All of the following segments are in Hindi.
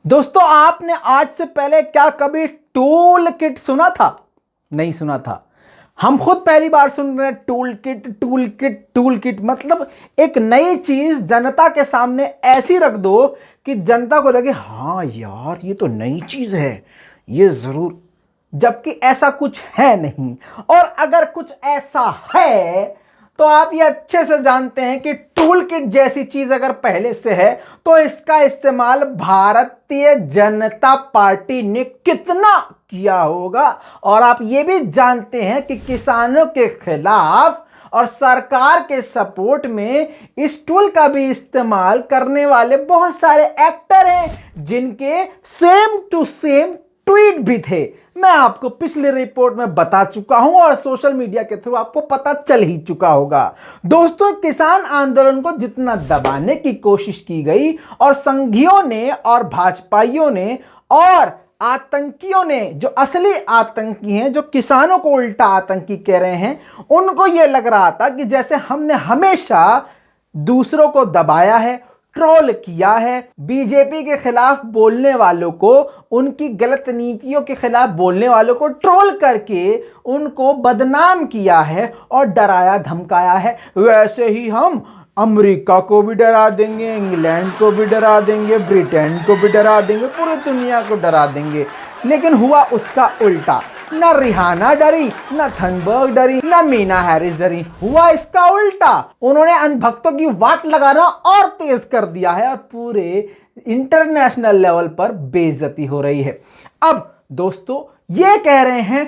दोस्तों, आपने आज से पहले क्या कभी टूल किट सुना था? नहीं सुना था। हम खुद पहली बार सुन रहे हैं tool kit tool kit tool kit. मतलब एक नई चीज जनता के सामने ऐसी रख दो कि जनता को लगे हाँ यार ये तो नई चीज है, ये जरूर, जबकि ऐसा कुछ है नहीं। और अगर कुछ ऐसा है तो आप ये अच्छे से जानते हैं कि टूल किट जैसी चीज अगर पहले से है तो इसका इस्तेमाल भारतीय जनता पार्टी ने कितना किया होगा। और आप ये भी जानते हैं कि किसानों के खिलाफ और सरकार के सपोर्ट में इस टूल का भी इस्तेमाल करने वाले बहुत सारे एक्टर हैं जिनके सेम टू सेम ट्वीट भी थे। मैं आपको पिछले रिपोर्ट में बता चुका हूं और सोशल मीडिया के थ्रू आपको पता चल ही चुका होगा। दोस्तों, किसान आंदोलन को जितना दबाने की कोशिश की गई और संघियों ने और भाजपाइयों ने और आतंकियों ने, जो असली आतंकी हैं, जो किसानों को उल्टा आतंकी कह रहे हैं, उनको यह लग रहा था कि जैसे हमने हमेशा दूसरों को दबाया है, ट्रोल किया है, बीजेपी के खिलाफ बोलने वालों को, उनकी गलत नीतियों के खिलाफ बोलने वालों को ट्रोल करके उनको बदनाम किया है और डराया धमकाया है, वैसे ही हम अमेरिका को भी डरा देंगे, इंग्लैंड को भी डरा देंगे, ब्रिटेन को भी डरा देंगे, पूरी दुनिया को डरा देंगे। लेकिन हुआ उसका उल्टा। ना रिहाना डरी, ना थनबर्ग डरी, ना मीना हैरिस डरी, हुआ इसका उल्टा। उन्होंने अंधभक्तों की वाट लगाना और तेज कर दिया है और पूरे इंटरनेशनल लेवल पर बेइज्जती हो रही है। अब दोस्तों, ये कह रहे हैं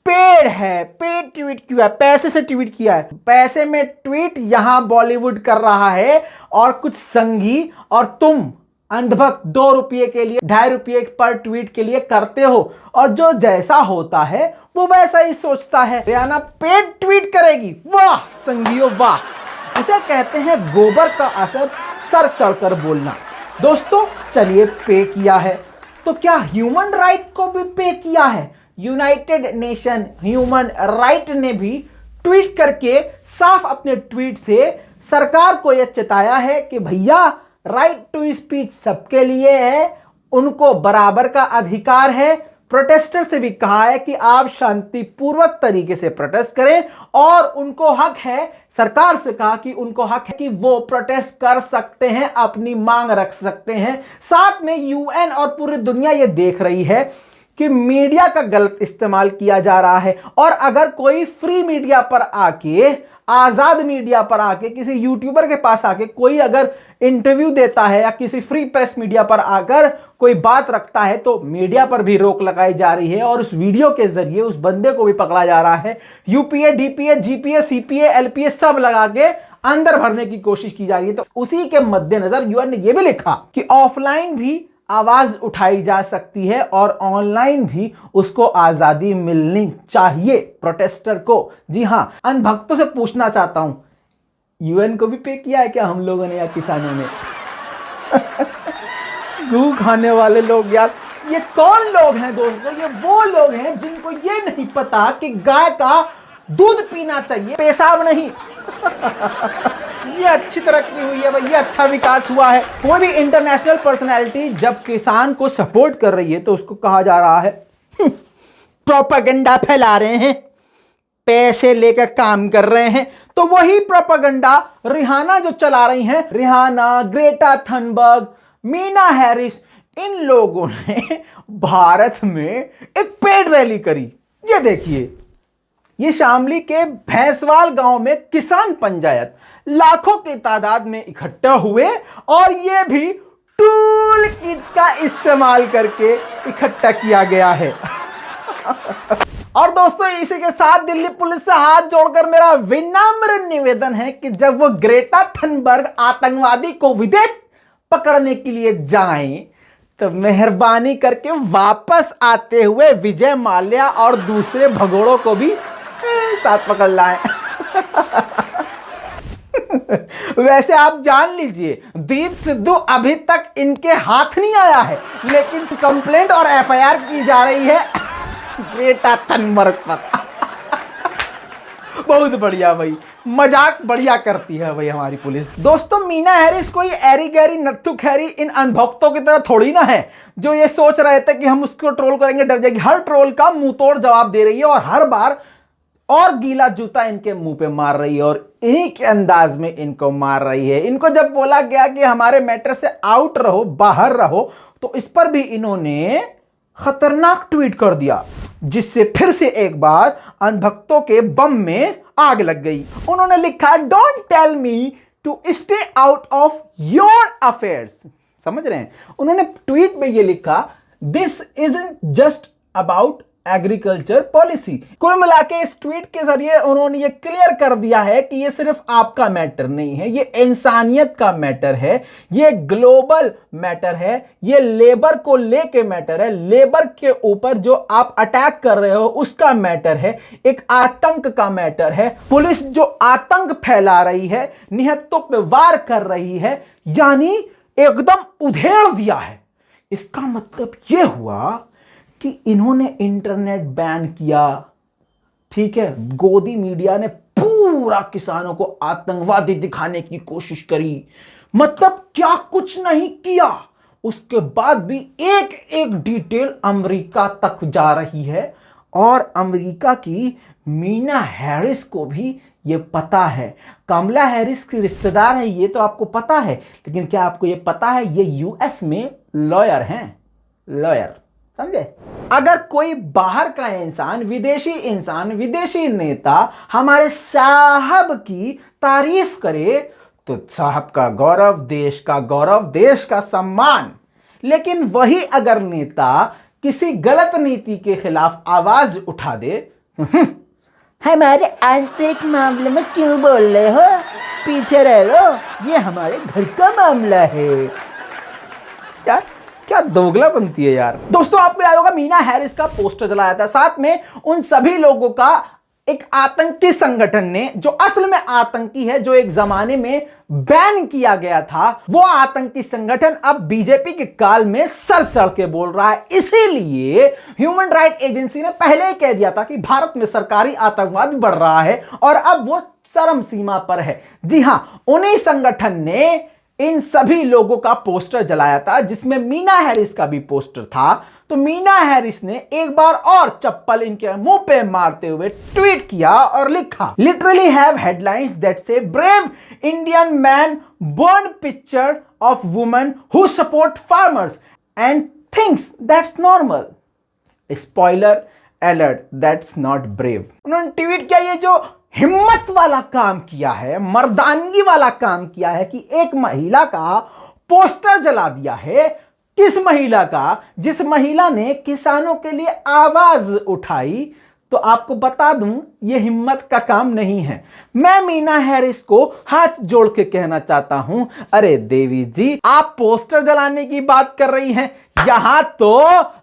पेड है, पेड ट्वीट किया है, पैसे से ट्वीट किया है। पैसे में ट्वीट यहां बॉलीवुड कर रहा है और कुछ संघी और तुम अंधभक्त 2 रुपये के लिए, 2.5 रुपये पर ट्वीट के लिए करते हो और जो जैसा होता है वो वैसा ही सोचता है। रियाना पेड ट्वीट करेगी, वाह संघियों वाह। इसे कहते हैं गोबर का असर सर चढ़कर बोलना। दोस्तों, चलिए पे किया है तो क्या ह्यूमन राइट को भी पे किया है? यूनाइटेड नेशन ह्यूमन राइट ने भी ट्वीट करके साफ अपने ट्वीट से सरकार को यह चेताया है कि भैया राइट टू स्पीच सबके लिए है, उनको बराबर का अधिकार है। प्रोटेस्टर से भी कहा है कि आप शांतिपूर्वक तरीके से प्रोटेस्ट करें और उनको हक है, सरकार से कहा कि उनको हक है कि वो प्रोटेस्ट कर सकते हैं, अपनी मांग रख सकते हैं। साथ में यूएन और पूरी दुनिया ये देख रही है कि मीडिया का गलत इस्तेमाल किया जा रहा है और अगर कोई फ्री मीडिया पर आके, आजाद मीडिया पर आके, किसी यूट्यूबर के पास आके कोई अगर इंटरव्यू देता है या किसी फ्री प्रेस मीडिया पर आकर कोई बात रखता है तो मीडिया पर भी रोक लगाई जा रही है और उस वीडियो के जरिए उस बंदे को भी पकड़ा जा रहा है। UPA, DPA, GPA, CPA, LPA सब लगा के अंदर भरने की कोशिश की जा रही है। तो उसी के मद्देनजर यूएन ने यह भी लिखा कि ऑफलाइन भी आवाज उठाई जा सकती है और ऑनलाइन भी उसको आजादी मिलनी चाहिए प्रोटेस्टर को। जी हां, अंधभक्तों से पूछना चाहता हूं, यूएन को भी पे किया है क्या हम लोगों ने या किसानों ने? गू खाने वाले लोग यार, ये कौन लोग हैं दोस्तों? ये वो लोग हैं जिनको ये नहीं पता कि गाय का दूध पीना चाहिए, पेशाब नहीं। ये अच्छी तरक्की हुई है भाई, ये अच्छा विकास हुआ है। कोई भी इंटरनेशनल पर्सनैलिटी जब किसान को सपोर्ट कर रही है तो उसको कहा जा रहा है प्रोपेगेंडा फैला रहे हैं, पैसे लेकर काम कर रहे हैं। तो वही प्रोपेगेंडा रिहाना जो चला रही हैं, Rihanna, Greta Thunberg, Meena Harris, इन लोगों ने भारत में एक पेड रैली करी। ये देखिए, ये शामली के भैंसवाल गांव में किसान पंचायत लाखों की तादाद में इकट्ठा हुए और ये भी टूल किट का इस्तेमाल करके इकट्ठा किया गया है। और दोस्तों, इसी के साथ दिल्ली पुलिस से हाथ जोड़कर मेरा विनम्र निवेदन है कि जब वो ग्रेटा थनबर्ग आतंकवादी को विदेश पकड़ने के लिए जाएं तो मेहरबानी करके वापस आते हुए विजय माल्या और दूसरे भगोड़ों को भी साथ पकड़ लाएं। वैसे आप जान लीजिए, दीप सिद्धू अभी तक इनके हाथ नहीं आया है, लेकिन कंप्लेंट और एफआईआर की जा रही है ग्रेटा थनबर्ग पर। बहुत बढ़िया भाई, मजाक बढ़िया करती है भाई हमारी पुलिस। दोस्तों मीना हैरिस कोई एरी गैरी नत्थु खैरी इन अनभक्तों की तरह थोड़ी ना है जो ये सोच रहे थे कि हम उसको ट्रोल करेंगे डर जाएगी। हर ट्रोल का मुंह तोड़ जवाब दे रही है और हर बार और गीला जूता इनके मुंह पे मार रही है और इन्हीं के अंदाज में इनको मार रही है। इनको जब बोला गया कि हमारे मैटर से आउट रहो, बाहर रहो, तो इस पर भी इन्होंने खतरनाक ट्वीट कर दिया, जिससे फिर से एक बार अनभक्तों के बम में आग लग गई। उन्होंने लिखा, don't tell me to stay out of your affairs. समझ रहे हैं? उन्होंने ट्वीट में यह लिखा, this isn't just about agriculture policy. कुल मिला के इस ट्वीट के जरिए उन्होंने ये क्लियर कर दिया है कि ये सिर्फ आपका मैटर नहीं है, ये इंसानियत का मैटर है, ये ग्लोबल मैटर है, ये लेबर को लेके मैटर है, लेबर के ऊपर जो आप अटैक कर रहे हो उसका मैटर है, एक आतंक का मैटर है। पुलिस जो आतंक फैला रही है, निहत्तों पे वार कर रही है, यानी एकदम उधेड़ दिया है। इसका मतलब यह हुआ कि इन्होंने इंटरनेट बैन किया, ठीक है, गोदी मीडिया ने पूरा किसानों को आतंकवादी दिखाने की कोशिश करी, मतलब क्या कुछ नहीं किया। उसके बाद भी एक एक डिटेल अमेरिका तक जा रही है और अमेरिका की मीना हैरिस को भी ये पता है। कमला हैरिस की रिश्तेदार है ये तो आपको पता है, लेकिन क्या आपको ये पता है ये यूएस में लॉयर हैं, लॉयर, समझे? अगर कोई बाहर का इंसान, विदेशी नेता हमारे साहब की तारीफ करे तो साहब का गौरव, देश का गौरव, देश का सम्मान। लेकिन वही अगर नेता किसी गलत नीति के खिलाफ आवाज उठा दे, हमारे आंतरिक मामले में क्यों बोल रहे हो, पीछे रह लो, ये हमारे घर का मामला है। यार क्या दोगला बनती है यार। दोस्तों आपको याद होगा मीना हैरिस का पोस्टर जलाया था, साथ में उन सभी लोगों का एक आतंकी संगठन ने, जो असल में आतंकी है, जो एक जमाने में बैन किया गया था, वो आतंकी संगठन अब बीजेपी के काल में सर चढ़ के बोल रहा है। इसीलिए ह्यूमन राइट एजेंसी ने पहले ही कह दिया था कि भारत में सरकारी आतंकवाद बढ़ रहा है और अब वो चरम सीमा पर है। जी हां, उन्हीं संगठन ने इन सभी लोगों का पोस्टर जलाया था, जिसमें मीना हैरिस का भी पोस्टर था। तो मीना हैरिस ने एक बार और चप्पल इनके मुंह पे मारते हुए ट्वीट किया और लिखा, लिटरली हैव हेडलाइंस दैट से brave Indian man burn picture of women who support farmers and thinks that's normal. Spoiler alert, that's not brave. उन्होंने ट्वीट किया, ये जो हिम्मत वाला काम किया है, मर्दानगी वाला काम किया है कि एक महिला का पोस्टर जला दिया है। किस महिला का? जिस महिला ने किसानों के लिए आवाज उठाई। तो आपको बता दूं, यह हिम्मत का काम नहीं है। मैं मीना हैरिस को हाथ जोड़ के कहना चाहता हूं, अरे देवी जी, आप पोस्टर जलाने की बात कर रही हैं, यहां तो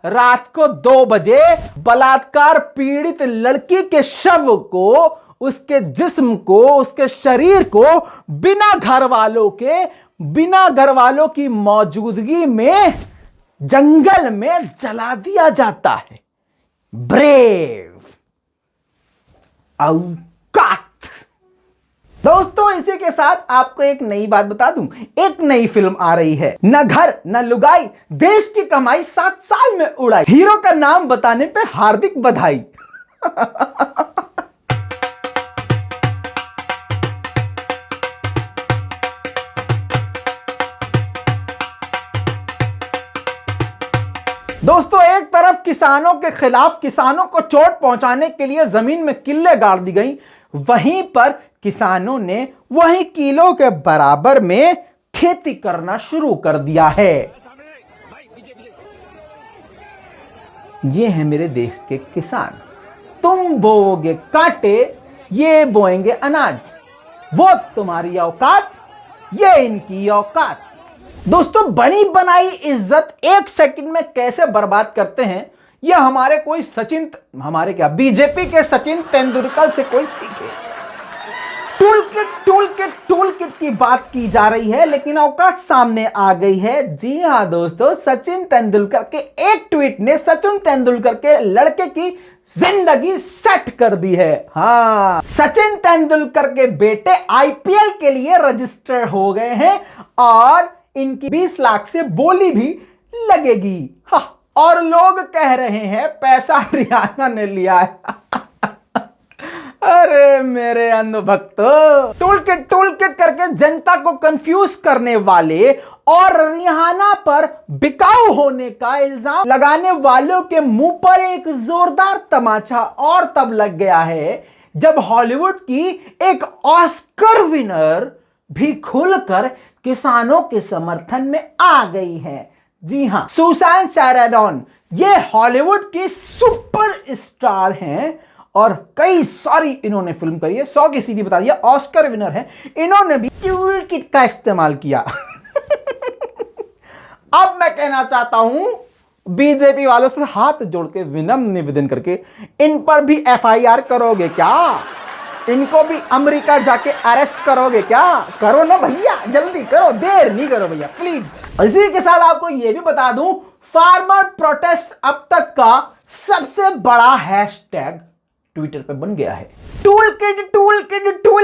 रात को 2 बजे बलात्कार पीड़ित लड़की के शव को, उसके जिस्म को, उसके शरीर को बिना घर वालों की मौजूदगी में जंगल में जला दिया जाता है। ब्रेव, औकात। दोस्तों इसी के साथ आपको एक नई बात बता दूं, एक नई फिल्म आ रही है, न घर न लुगाई, देश की कमाई 7 साल में उड़ाई। हीरो का नाम बताने पे हार्दिक बधाई। दोस्तों एक तरफ किसानों के खिलाफ, किसानों को चोट पहुंचाने के लिए जमीन में किल्ले गाड़ दी गई, वहीं पर किसानों ने वही किलो के बराबर में खेती करना शुरू कर दिया है। ये है मेरे देश के किसान, तुम बोओगे कांटे, ये बोएंगे अनाज। वो तुम्हारी औकात, ये इनकी औकात। दोस्तों बनी बनाई इज्जत 1 सेकंड में कैसे बर्बाद करते हैं, यह हमारे बीजेपी के सचिन तेंदुलकर से कोई सीखे। टूल किट की बात की जा रही है, लेकिन औकात सामने आ गई है। जी हां दोस्तों, सचिन तेंदुलकर के एक ट्वीट ने सचिन तेंदुलकर के लड़के की जिंदगी सेट कर दी है। हाँ, सचिन तेंदुलकर के बेटे आईपीएल के लिए रजिस्टर हो गए हैं और इनकी 20 लाख से बोली भी लगेगी। हाँ, और लोग कह रहे हैं पैसा हरियाणा ने लिया है। अरे मेरे अंधभक्तों, टूल किट करके जनता को कंफ्यूज करने वाले और रिहाना पर बिकाऊ होने का इल्जाम लगाने वालों के मुंह पर एक जोरदार तमाचा और तब लग गया है जब हॉलीवुड की एक ऑस्कर विनर भी खुलकर किसानों के समर्थन में आ गई है। जी हां, सुसान साराडॉन ये हॉलीवुड की सुपर स्टार हैं और कई सारी इन्होंने फिल्म करी है, 100 की सीधी बता दिया, ऑस्कर विनर है। इन्होंने भी टूल किट का इस्तेमाल किया। अब मैं कहना चाहता हूं बीजेपी वालों से हाथ जोड़ के विनम्र निवेदन करके इन पर भी एफआईआर करोगे क्या? इनको भी अमेरिका जाके अरेस्ट करोगे क्या? करो ना भैया, जल्दी करो, देर नहीं करो भैया प्लीज। इसी के साथ आपको यह भी बता दूं, फार्मर प्रोटेस्ट अब तक का सबसे बड़ा हैशटैग ट्विटर पे बन गया है। टूल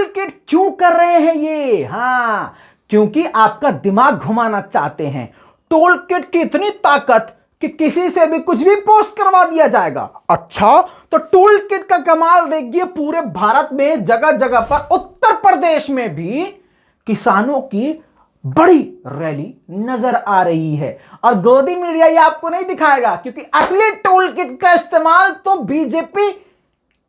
किट क्यों कर रहे हैं ये? हाँ, क्योंकि आपका दिमाग घुमाना चाहते हैं। टूल किट की इतनी ताकत कि किसी से भी कुछ भी पोस्ट करवा दिया जाएगा। अच्छा, तो टूल किट का कमाल देखिए, पूरे भारत में जगह जगह पर, उत्तर प्रदेश में भी किसानों की बड़ी रैली नजर आ रही है। और गोदी मीडिया ये आपको नहीं दिखाएगा, क्योंकि असली टूल किट का इस्तेमाल तो बीजेपी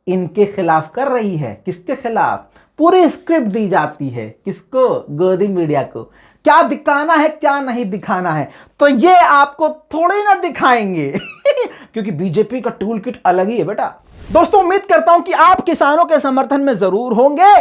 इनके खिलाफ कर रही है। किसके खिलाफ? पूरी स्क्रिप्ट दी जाती है। किसको? गोदी मीडिया को। क्या दिखाना है, क्या नहीं दिखाना है, तो ये आपको थोड़ी ना दिखाएंगे। क्योंकि बीजेपी का टूल किट अलग ही है बेटा। दोस्तों, उम्मीद करता हूं कि आप किसानों के समर्थन में जरूर होंगे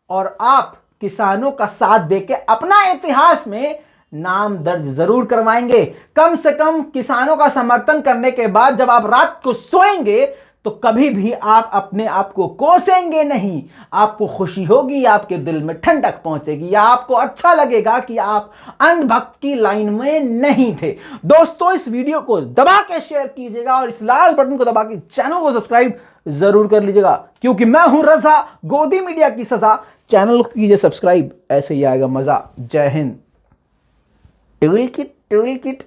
और आप किसानों का साथ देके अपना इतिहास में नाम दर्ज जरूर करवाएंगे। कम से कम किसानों का समर्थन करने के बाद जब आप रात को सोएंगे तो कभी भी आप अपने आप को कोसेंगे नहीं। आपको खुशी होगी, आपके दिल में ठंडक पहुंचेगी, या आपको अच्छा लगेगा कि आप अंधभक्त की लाइन में नहीं थे। दोस्तों, इस वीडियो को दबा के शेयर कीजिएगा और इस लाल बटन को दबा के चैनल को सब्सक्राइब जरूर कर लीजिएगा, क्योंकि मैं हूं रजा, गोदी मीडिया की सजा। चैनल को कीजिए सब्सक्राइब, ऐसे ही आएगा मजा। जय हिंद। Tool kit